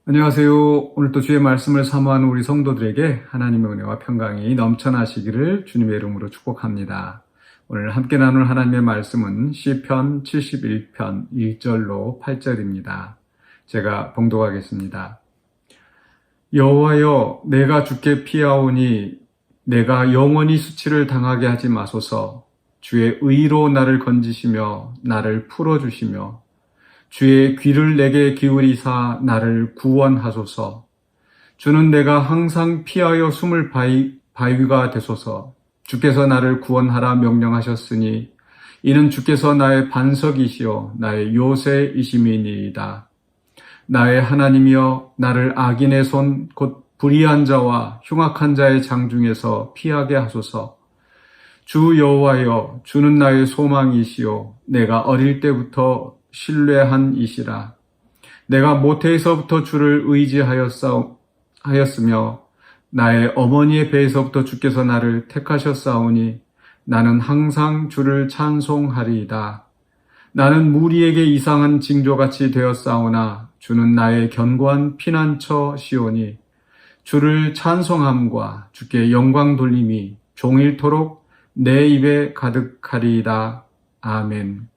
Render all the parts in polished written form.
안녕하세요. 오늘도 주의 말씀을 사모하는 우리 성도들에게 하나님의 은혜와 평강이 넘쳐나시기를 주님의 이름으로 축복합니다. 오늘 함께 나눌 하나님의 말씀은 시편 71편 1절로 8절입니다. 제가 봉독하겠습니다. 여호와여, 내가 주께 피하오니 내가 영원히 수치를 당하게 하지 마소서. 주의 의로 나를 건지시며 나를 풀어주시며 주의 귀를 내게 기울이사 나를 구원하소서. 주는 내가 항상 피하여 숨을 바위가 되소서. 주께서 나를 구원하라 명령하셨으니 이는 주께서 나의 반석이시요 나의 요새이심이니이다. 나의 하나님이여, 나를 악인의 손 곧 불의한 자와 흉악한 자의 장중에서 피하게 하소서. 주 여호와여, 주는 나의 소망이시요 내가 어릴 때부터 신뢰한 이시라. 내가 모태에서부터 주를 의지하였으며 나의 어머니의 배에서부터 주께서 나를 택하셨사오니 나는 항상 주를 찬송하리이다. 나는 무리에게 이상한 징조같이 되었사오나 주는 나의 견고한 피난처시오니 주를 찬송함과 주께 영광 돌림이 종일토록 내 입에 가득하리이다. 아멘.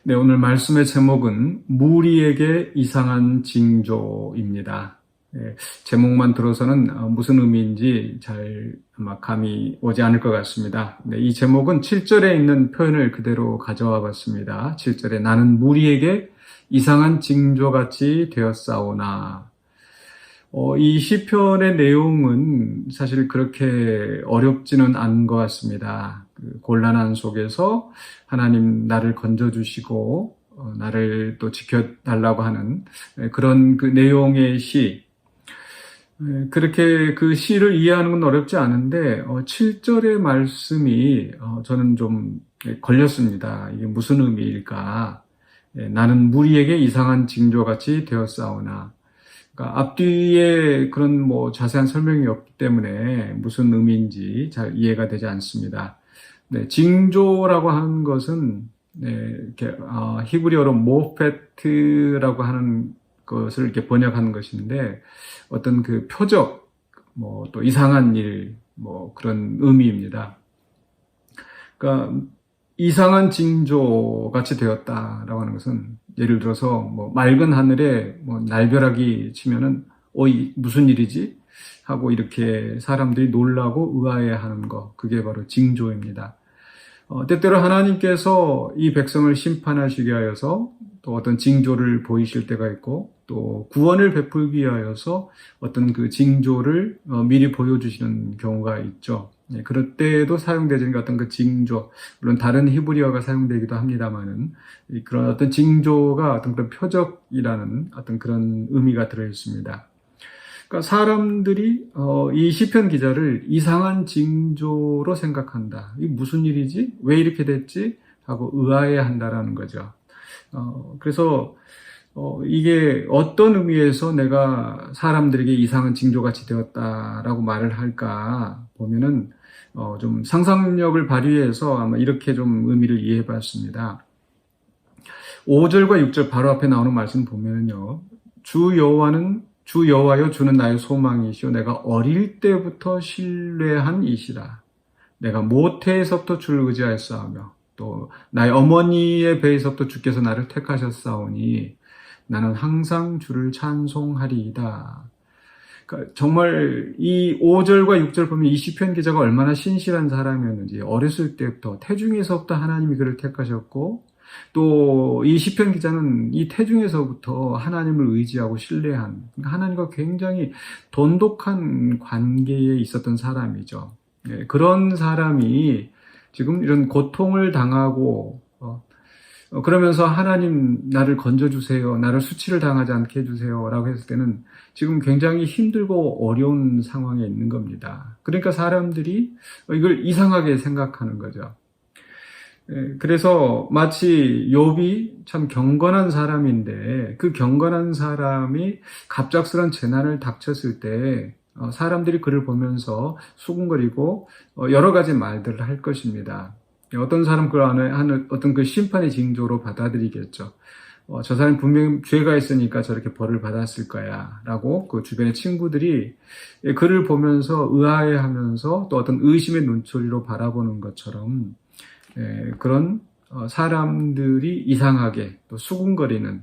네, 오늘 말씀의 제목은 무리에게 이상한 징조입니다. 네, 제목만 들어서는 무슨 의미인지 잘 아마 감이 오지 않을 것 같습니다. 네, 이 제목은 7절에 있는 표현을 그대로 가져와 봤습니다. 7절에 나는 무리에게 이상한 징조같이 되었사오나. 이 시편의 내용은 사실 그렇게 어렵지는 않은 것 같습니다. 그 곤란한 속에서 하나님 나를 건져주시고 나를 또 지켜달라고 하는 그런 그 내용의 시. 그렇게 그 시를 이해하는 건 어렵지 않은데 7절의 말씀이 저는 좀 걸렸습니다. 이게 무슨 의미일까? 나는 무리에게 이상한 징조같이 되었사오나. 그러니까 앞뒤에 그런 자세한 설명이 없기 때문에 무슨 의미인지 잘 이해가 되지 않습니다. 네, 징조라고 하는 것은 이렇게 히브리어로 모페트라고 하는 것을 이렇게 번역하는 것인데 어떤 그 표적, 또 이상한 일, 그런 의미입니다. 그러니까 이상한 징조 같이 되었다라고 하는 것은 예를 들어서 맑은 하늘에 날벼락이 치면은 무슨 일이지? 하고 이렇게 사람들이 놀라고 의아해하는 것, 그게 바로 징조입니다. 때때로 하나님께서 이 백성을 심판하시게 하여서 또 어떤 징조를 보이실 때가 있고 또 구원을 베풀기 위하여서 어떤 그 징조를 미리 보여주시는 경우가 있죠. 그럴 때에도 사용되는 어떤 그 징조, 물론 다른 히브리어가 사용되기도 합니다만은 그런 어떤 징조가 어떤 그런 표적이라는 어떤 그런 의미가 들어 있습니다. 그러니까 사람들이 이 시편 기자를 이상한 징조로 생각한다. 이게 무슨 일이지? 왜 이렇게 됐지? 하고 의아해한다라는 거죠. 그래서 이게 어떤 의미에서 내가 사람들에게 이상한 징조같이 되었다라고 말을 할까 보면은 좀 상상력을 발휘해서 아마 이렇게 좀 의미를 이해해 봤습니다. 5절과 6절 바로 앞에 나오는 말씀 보면은요. 주 여호와여, 주는 나의 소망이시오 내가 어릴 때부터 신뢰한 이시라. 내가 모태에서부터 주를 의지하였사오며 또 나의 어머니의 배에서부터 주께서 나를 택하셨사오니 나는 항상 주를 찬송하리이다. 그러니까 정말 이 5절과 6절 보면 이 시편 기자가 얼마나 신실한 사람이었는지, 어렸을 때부터 태중에서부터 하나님이 그를 택하셨고 또 이 시편 기자는 이 태중에서부터 하나님을 의지하고 신뢰한, 그러니까 하나님과 굉장히 돈독한 관계에 있었던 사람이죠. 그런 사람이 지금 이런 고통을 당하고 그러면서 하나님 나를 건져주세요, 나를 수치를 당하지 않게 해주세요 라고 했을 때는 지금 굉장히 힘들고 어려운 상황에 있는 겁니다. 그러니까 사람들이 이걸 이상하게 생각하는 거죠. 그래서 마치 욥이 참 경건한 사람인데 그 경건한 사람이 갑작스런 재난을 닥쳤을 때 사람들이 그를 보면서 수군거리고 여러 가지 말들을 할 것입니다. 어떤 사람 그 안에 하는 어떤 그 심판의 징조로 받아들이겠죠. 저 사람이 분명히 죄가 있으니까 저렇게 벌을 받았을 거야 라고 그 주변의 친구들이 그를 보면서 의아해하면서 또 어떤 의심의 눈초리로 바라보는 것처럼 그런 사람들이 이상하게 또 수군거리는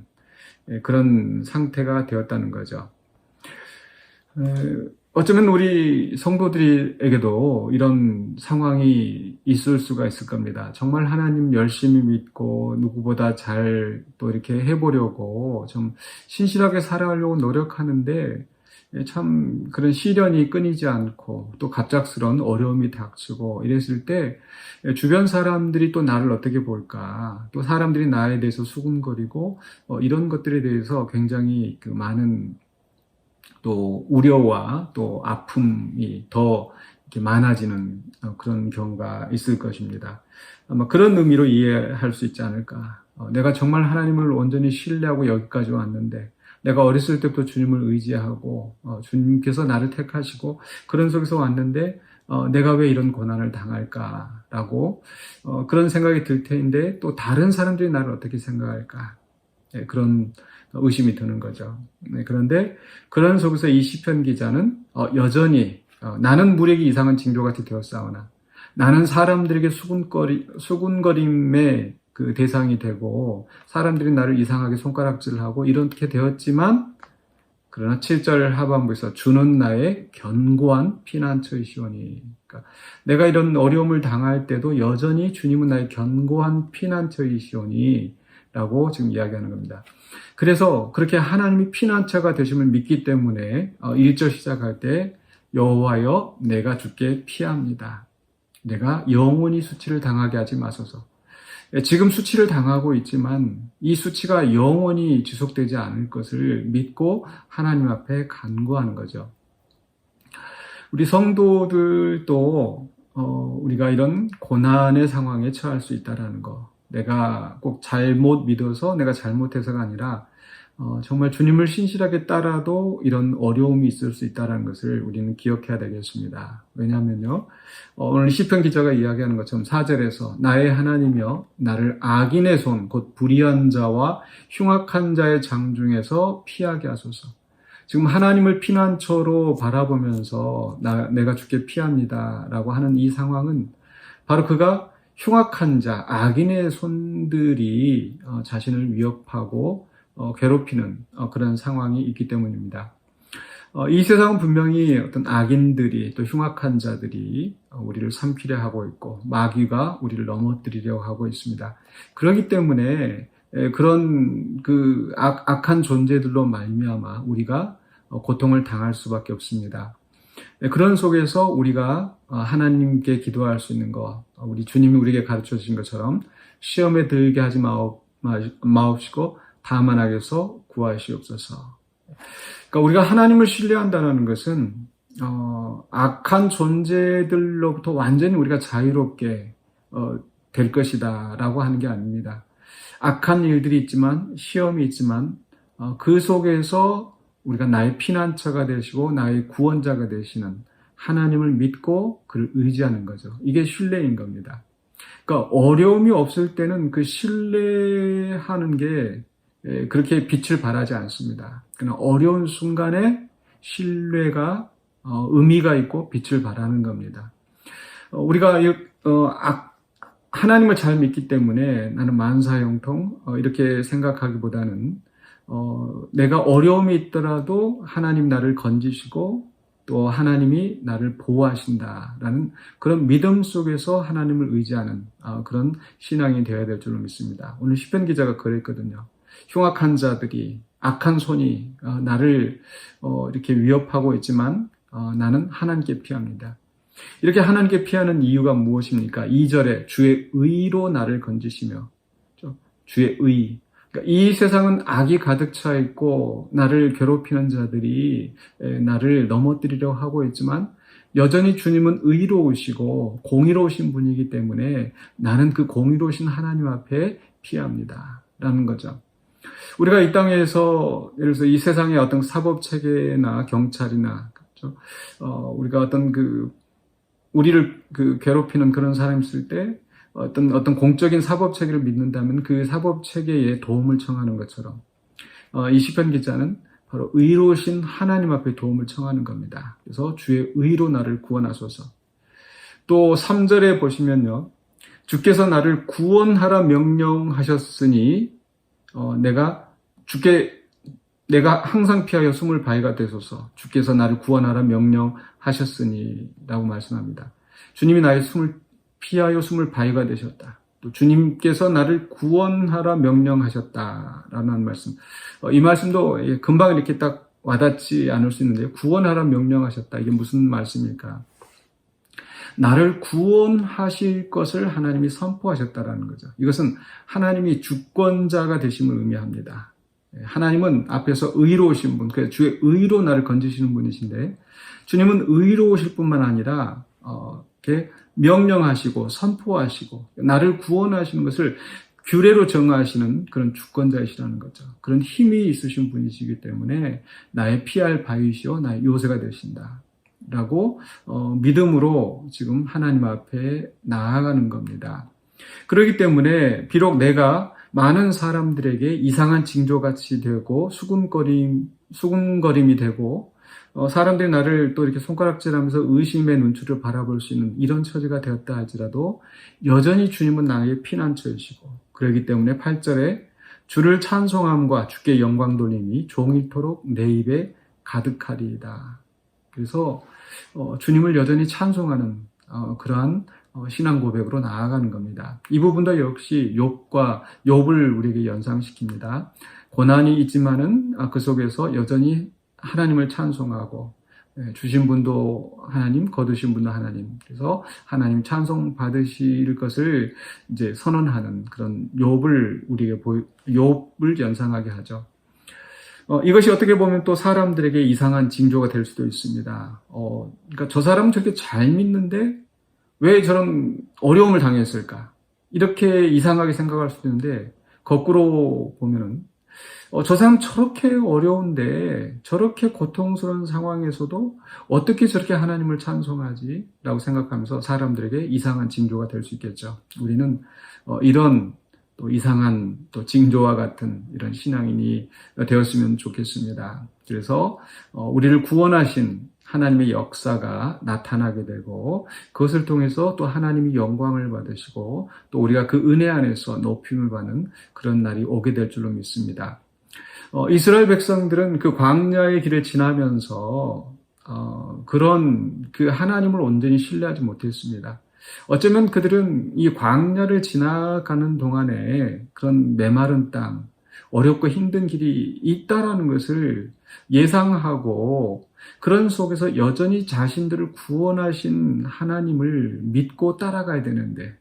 그런 상태가 되었다는 거죠. 어쩌면 우리 성도들에게도 이런 상황이 있을 수가 있을 겁니다. 정말 하나님 열심히 믿고 누구보다 잘 또 이렇게 해보려고 좀 신실하게 살아가려고 노력하는데 참 그런 시련이 끊이지 않고 또 갑작스러운 어려움이 닥치고 이랬을 때 주변 사람들이 또 나를 어떻게 볼까, 또 사람들이 나에 대해서 수군거리고 이런 것들에 대해서 굉장히 그 많은 또 우려와 또 아픔이 더 이렇게 많아지는 그런 경우가 있을 것입니다. 아마 그런 의미로 이해할 수 있지 않을까. 내가 정말 하나님을 온전히 신뢰하고 여기까지 왔는데 내가 어렸을 때부터 주님을 의지하고 주님께서 나를 택하시고 그런 속에서 왔는데 내가 왜 이런 고난을 당할까라고 그런 생각이 들 텐데 또 다른 사람들이 나를 어떻게 생각할까. 그런 의심이 드는 거죠. 그런데 그런 속에서 이 시편 기자는 여전히 나는 물에게 이상한 징조같이 되었사오나 나는 사람들에게 수군거림의 그 대상이 되고 사람들이 나를 이상하게 손가락질하고 이렇게 되었지만 그러나 7절 하반부에서 주는 나의 견고한 피난처이시오니 그러니까 내가 이런 어려움을 당할 때도 여전히 주님은 나의 견고한 피난처이시오니 라고 지금 이야기하는 겁니다. 그래서 그렇게 하나님이 피난처가 되심을 믿기 때문에 1절 시작할 때 여호와여 내가 주께 피합니다. 내가 영원히 수치를 당하게 하지 마소서. 지금 수치를 당하고 있지만 이 수치가 영원히 지속되지 않을 것을 믿고 하나님 앞에 간구하는 거죠. 우리 성도들도 우리가 이런 고난의 상황에 처할 수 있다는 거, 내가 꼭 잘못 믿어서 내가 잘못해서가 아니라 정말 주님을 신실하게 따라도 이런 어려움이 있을 수 있다는 것을 우리는 기억해야 되겠습니다. 왜냐하면요, 오늘 시편 기자가 이야기하는 것처럼 4절에서 나의 하나님이여 나를 악인의 손, 곧 불의한 자와 흉악한 자의 장중에서 피하게 하소서. 지금 하나님을 피난처로 바라보면서 내가 주께 피합니다 라고 하는 이 상황은 바로 그가 흉악한 자, 악인의 손들이 자신을 위협하고 괴롭히는 그런 상황이 있기 때문입니다. 이 세상은 분명히 어떤 악인들이 또 흉악한 자들이 우리를 삼키려 하고 있고 마귀가 우리를 넘어뜨리려고 하고 있습니다. 그렇기 때문에 그런 그 악한 존재들로 말미암아 우리가 고통을 당할 수밖에 없습니다. 그런 속에서 우리가 하나님께 기도할 수 있는 것, 우리 주님이 우리에게 가르쳐 주신 것처럼 시험에 들게 하지 마옵시고 다만 악에서 구하시옵소서. 그러니까 우리가 하나님을 신뢰한다는 것은 악한 존재들로부터 완전히 우리가 자유롭게 될 것이다라고 하는 게 아닙니다. 악한 일들이 있지만 시험이 있지만 그 속에서 우리가 나의 피난처가 되시고 나의 구원자가 되시는 하나님을 믿고 그를 의지하는 거죠. 이게 신뢰인 겁니다. 그러니까 어려움이 없을 때는 그 신뢰하는 게 그렇게 빛을 발하지 않습니다. 그러나 어려운 순간에 신뢰가 의미가 있고 빛을 발하는 겁니다. 우리가 하나님을 잘 믿기 때문에 나는 만사형통 이렇게 생각하기보다는 내가 어려움이 있더라도 하나님 나를 건지시고 또 하나님이 나를 보호하신다라는 그런 믿음 속에서 하나님을 의지하는 그런 신앙이 되어야 될 줄로 믿습니다. 오늘 시편 기자가 그랬거든요. 흉악한 자들이 악한 손이 나를 이렇게 위협하고 있지만 나는 하나님께 피합니다. 이렇게 하나님께 피하는 이유가 무엇입니까? 2절에 주의 의로 나를 건지시며 주의 의. 그러니까 이 세상은 악이 가득 차 있고 나를 괴롭히는 자들이 나를 넘어뜨리려고 하고 있지만 여전히 주님은 의로우시고 공의로우신 분이기 때문에 나는 그 공의로우신 하나님 앞에 피합니다. 라는 거죠. 우리가 이 땅에서 예를 들어서 이 세상의 어떤 사법체계나 경찰이나 그렇죠? 우리가 어떤 우리를 괴롭히는 그런 사람이 있을 때 어떤 공적인 사법 체계를 믿는다면 그 사법 체계에 도움을 청하는 것처럼 이 시편 기자는 바로 의로우신 하나님 앞에 도움을 청하는 겁니다. 그래서 주의 의로 나를 구원하소서. 또 3절에 보시면요. 주께서 나를 구원하라 명령하셨으니 내가 항상 피하여 숨을 바위가 되소서. 주께서 나를 구원하라 명령하셨으니 라고 말씀합니다. 주님이 나의 숨을 피하여 숨을 바위가 되셨다. 또 주님께서 나를 구원하라 명령하셨다라는 말씀. 이 말씀도 금방 이렇게 딱 와닿지 않을 수 있는데요. 구원하라 명령하셨다. 이게 무슨 말씀일까? 나를 구원하실 것을 하나님이 선포하셨다라는 거죠. 이것은 하나님이 주권자가 되심을 의미합니다. 하나님은 앞에서 의로우신 분, 그래서 주의 의로 나를 건지시는 분이신데, 주님은 의로우실 뿐만 아니라 이렇게 명령하시고 선포하시고 나를 구원하시는 것을 규례로 정하시는 그런 주권자이시라는 거죠. 그런 힘이 있으신 분이시기 때문에 나의 피할 바위시오 나의 요새가 되신다 라고 믿음으로 지금 하나님 앞에 나아가는 겁니다. 그렇기 때문에 비록 내가 많은 사람들에게 이상한 징조같이 되고 수군거림이 되고 사람들이 나를 또 이렇게 손가락질하면서 의심의 눈초리를 바라볼 수 있는 이런 처지가 되었다 할지라도 여전히 주님은 나의 피난처이시고, 그렇기 때문에 8절에 주를 찬송함과 주께 영광 돌림이 종일토록 내 입에 가득하리이다. 그래서 주님을 여전히 찬송하는 그러한 신앙 고백으로 나아가는 겁니다. 이 부분도 역시 욥을 우리에게 연상시킵니다. 고난이 있지만은 그 속에서 여전히 하나님을 찬송하고, 주신 분도 하나님, 거두신 분도 하나님. 그래서 하나님 찬송 받으실 것을 이제 선언하는 그런 욥을 연상하게 하죠. 이것이 어떻게 보면 또 사람들에게 이상한 징조가 될 수도 있습니다. 그러니까 저 사람은 저렇게 잘 믿는데 왜 저런 어려움을 당했을까? 이렇게 이상하게 생각할 수도 있는데, 거꾸로 보면은 저 사람 저렇게 어려운데 저렇게 고통스러운 상황에서도 어떻게 저렇게 하나님을 찬송하지? 라고 생각하면서 사람들에게 이상한 징조가 될 수 있겠죠. 우리는 이런 또 이상한 또 징조와 같은 이런 신앙인이 되었으면 좋겠습니다. 그래서 우리를 구원하신 하나님의 역사가 나타나게 되고, 그것을 통해서 또 하나님이 영광을 받으시고 또 우리가 그 은혜 안에서 높임을 받는 그런 날이 오게 될 줄로 믿습니다. 이스라엘 백성들은 그 광야의 길을 지나면서 그런 그 하나님을 온전히 신뢰하지 못했습니다. 어쩌면 그들은 이 광야를 지나가는 동안에 그런 메마른 땅, 어렵고 힘든 길이 있다라는 것을 예상하고, 그런 속에서 여전히 자신들을 구원하신 하나님을 믿고 따라가야 되는데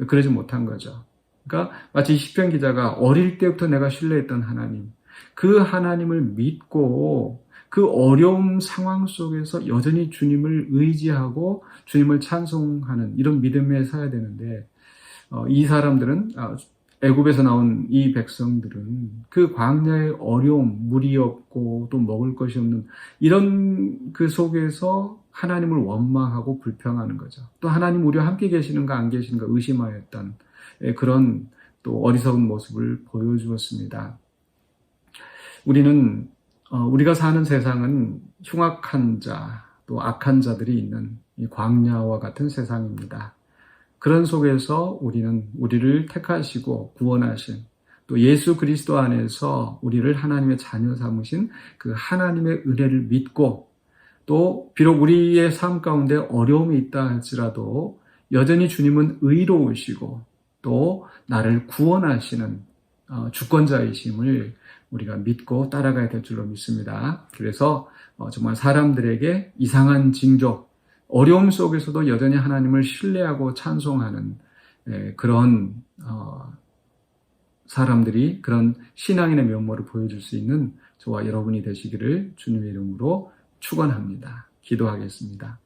그러지 못한 거죠. 그러니까 마치 시편 기자가 어릴 때부터 내가 신뢰했던 하나님, 그 하나님을 믿고 그 어려움 상황 속에서 여전히 주님을 의지하고 주님을 찬송하는 이런 믿음에 서야 되는데, 이 사람들은 애굽에서 나온 이 백성들은 그 광야의 어려움, 물이 없고 또 먹을 것이 없는 이런 그 속에서 하나님을 원망하고 불평하는 거죠. 또 하나님 우리와 함께 계시는가 안 계시는가 의심하였던 그런 또 어리석은 모습을 보여주었습니다. 우리가 사는 세상은 흉악한 자, 또 악한 자들이 있는 이 광야와 같은 세상입니다. 그런 속에서 우리는 우리를 택하시고 구원하신 또 예수 그리스도 안에서 우리를 하나님의 자녀 삼으신 그 하나님의 은혜를 믿고, 또 비록 우리의 삶 가운데 어려움이 있다 할지라도 여전히 주님은 의로우시고 또 나를 구원하시는 주권자이심을 우리가 믿고 따라가야 될 줄로 믿습니다. 그래서 정말 사람들에게 이상한 징조, 어려움 속에서도 여전히 하나님을 신뢰하고 찬송하는 그런 사람들이 그런 신앙인의 면모를 보여줄 수 있는 저와 여러분이 되시기를 주님의 이름으로 축원합니다. 기도하겠습니다.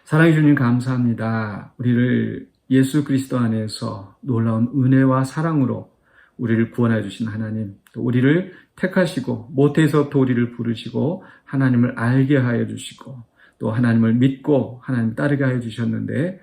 사랑해 주님 감사합니다. 우리를 예수 그리스도 안에서 놀라운 은혜와 사랑으로 우리를 구원해 주신 하나님, 또 우리를 택하시고 모태에서 또 우리를 부르시고 하나님을 알게 하여 주시고 또 하나님을 믿고 하나님 따르게 하여 주셨는데,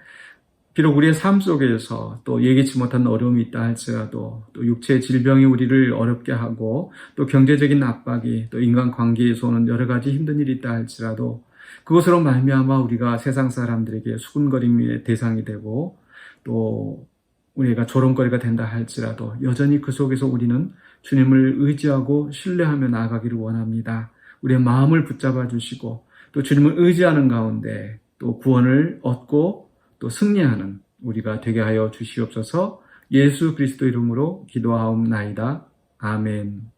비록 우리의 삶 속에서 또 예기치 못한 어려움이 있다 할지라도 또 육체의 질병이 우리를 어렵게 하고 또 경제적인 압박이 또 인간관계에서 오는 여러 가지 힘든 일이 있다 할지라도 그것으로 말미암아 우리가 세상 사람들에게 수군거림의 대상이 되고 또 우리가 조롱거리가 된다 할지라도 여전히 그 속에서 우리는 주님을 의지하고 신뢰하며 나아가기를 원합니다. 우리의 마음을 붙잡아 주시고 또 주님을 의지하는 가운데 또 구원을 얻고 또 승리하는 우리가 되게 하여 주시옵소서. 예수 그리스도 이름으로 기도하옵나이다. 아멘.